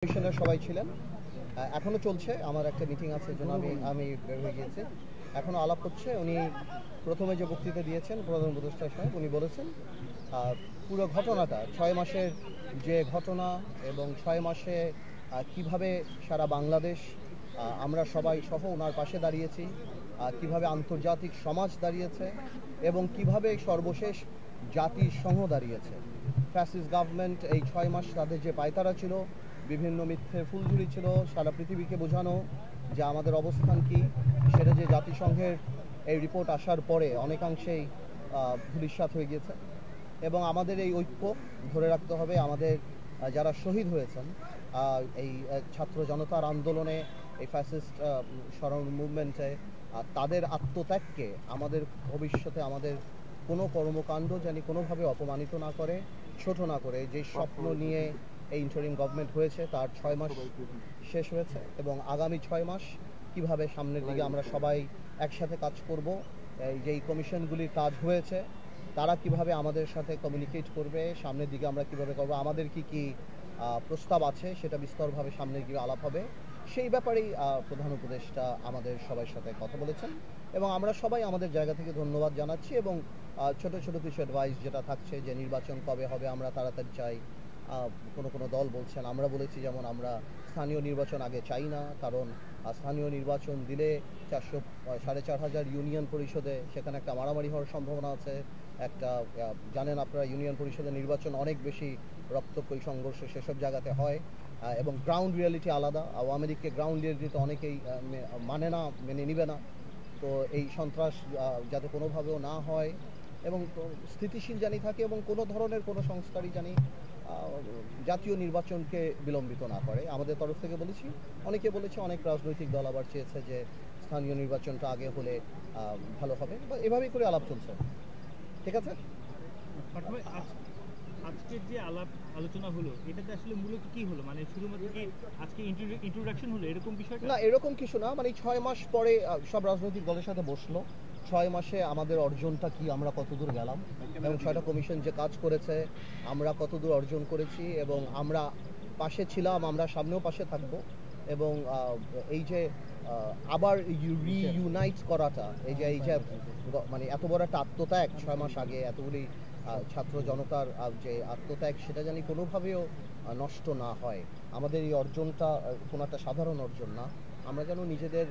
Commissioner সবাই ছিলেন, এখনো চলছে। আমার একটা মিটিং আছে, জন্য আমি বের হয়ে গিয়েছি। এখনো আলাপ হচ্ছে। উনি প্রথমে যে বক্তৃতা দিয়েছেন প্রধান উপদেষ্টা সাহেব, উনি বলেছেন পুরো ঘটনাটা 6 মাসের যে ঘটনা এবং 6 মাসে কিভাবে সারা বাংলাদেশ আমরা সবাই সহ ওনার পাশে দাঁড়িয়েছি, কিভাবে আন্তর্জাতিক সমাজ দাঁড়িয়েছে এবং কিভাবে সর্বশেষ জাতিসংঘ দাঁড়িয়েছে। ফ্যাসিস্ট গভর্নমেন্ট এই 6 মাস তাদের যে পায়তারা ছিল, বিভিন্ন মিথ্যের ফুলঝুরি ছিল, সারা পৃথিবীকে বোঝানো যে আমাদের অবস্থান কি, সেটা যে জাতিসংঘের এই রিপোর্ট আসার পরে অনেকাংশেই ধূলিসাৎ হয়ে গিয়েছে। এবং আমাদের এই ঐক্য ধরে রাখতে হবে। আমাদের যারা শহীদ হয়েছেন এই ছাত্র জনতার আন্দোলনে, এই ফ্যাসিস্ট স্মরণ মুভমেন্টে, তাদের আত্মত্যাগকে আমাদের ভবিষ্যতে আমাদের কোনো কর্মকাণ্ড জানি কোনোভাবে অপমানিত না করে, ছোট না করে। যে স্বপ্ন নিয়ে এই ইন্টারিম গভর্নমেন্ট হয়েছে তার 6 মাস শেষ হয়েছে এবং আগামী 6 মাস কিভাবে সামনের দিকে আমরা সবাই একসাথে কাজ করব, যেই কমিশনগুলির কাজ হয়েছে তারা কিভাবে আমাদের সাথে কমিউনিকেট করবে, সামনের দিকে আমরা কিভাবে করব, আমাদের কি কি প্রস্তাব আছে সেটা বিস্তরভাবে সামনের দিকে আলাপ হবে। সেই ব্যাপারেই প্রধান উপদেষ্টা আমাদের সবার সাথে কথা বলেছেন এবং আমরা সবাই আমাদের জায়গা থেকে ধন্যবাদ জানাচ্ছি। এবং ছোট ছোট কিছু অ্যাডভাইস যেটা থাকছে, যে নির্বাচন কবে হবে আমরা তাড়াতাড়ি চাই। কোনো দল বলছেন, আমরা বলেছি যেমন আমরা স্থানীয় নির্বাচন আগে চাই না, কারণ স্থানীয় নির্বাচন দিলে 4,500 ইউনিয়ন পরিষদে সেখানে একটা মারামারি হওয়ার সম্ভাবনা আছে। একটা জানেন আপনারা, ইউনিয়ন পরিষদের নির্বাচন অনেক বেশি রক্তক্ষয়ী সংঘর্ষ সেসব জায়গাতে হয় এবং গ্রাউন্ড রিয়ালিটি আলাদা। আওয়ামী লীগকে গ্রাউন্ড রিয়ালিটি অনেকেই মানে না, মেনে নিবে না। তো এই সন্ত্রাস যাতে কোনোভাবেও না হয় এবং স্থিতিশীল জানি থাকে এবং কোনো ধরনের কোনো সংস্কারই জানি জাতীয় নির্বাচনকে বিলম্বিত না করে। আমাদের তরফ থেকে বলেছি, অনেকে বলেছে, অনেক রাজনৈতিক দল আবার চেয়েছে যে স্থানীয় নির্বাচনটা আগে হলে ভালো হবে। বা এভাবেই করে আলাপ চলছে। ঠিক আছে। আজকের যে আলোচনা হলো, এটাতে আসলে মূলত কি হলো? মানে শুধুমাত্র কি আজকে ইন্ট্রোডাকশন হলো এরকম বিষয়টা? না, এরকম কিছু না। মানে 6 মাস পরে সব রাজনৈতিক দলের সাথে বসলো। 6 মাসে আমাদের অর্জনটা কি, আমরা কতদূর গেলাম এবং 6টা কমিশন যে কাজ করেছে আমরা কতদূর অর্জন করেছি এবং আমরা পাশে ছিলাম, আমরা সামনেও পাশে থাকবো। এবং এই যে আবার রিইউনাইট করাটা, এই যে মানে এত বড় একটা আত্মত্যাগ 6 মাস আগে, এতগুলি ছাত্র জনতার যে আত্মত্যাগ, সেটা জানি কোনোভাবেও নষ্ট না হয়। আমাদের এই অর্জনটা কোনো একটা সাধারণ অর্জন না। আমরা যেন নিজেদের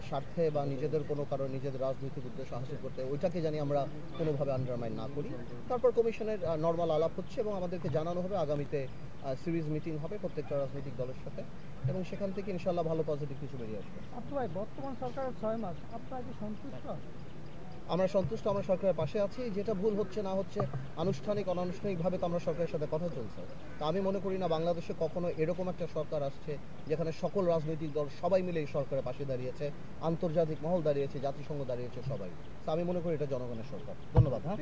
স্বার্থে বা নিজেদের কোনো কারণ নিজেদের রাজনৈতিক উদ্দেশ্য হাসিল করতে ওইটাকে জানি আমরা কোনোভাবে আন্ডারমাইন না করি। তারপর কমিশনের নর্মাল আলাপ হচ্ছে এবং আমাদেরকে জানানো হবে আগামীতে সিরিজ মিটিং হবে প্রত্যেকটা রাজনৈতিক দলের সাথে এবং সেখান থেকে ইনশাল্লাহ ভালো পজিটিভ কিছু বেরিয়ে আসবে। ভাই, বর্তমান সরকারের 6 মাস আপনারা কি সন্তুষ্ট? আমরা সন্তুষ্ট, আমরা সরকারের পাশে আছি। যেটা ভুল হচ্ছে না হচ্ছে আনুষ্ঠানিক অনানুষ্ঠানিকভাবে তো আমরা সরকারের সাথে কথা চলছে। তা আমি মনে করি না বাংলাদেশে কখনো এরকম একটা সরকার আসছে যেখানে সকল রাজনৈতিক দল সবাই মিলে এই সরকারের পাশে দাঁড়িয়েছে, আন্তর্জাতিক মহল দাঁড়িয়েছে, জাতিসংঘ দাঁড়িয়েছে, সবাই। তা আমি মনে করি এটা জনগণের সরকার। ধন্যবাদ। হ্যাঁ।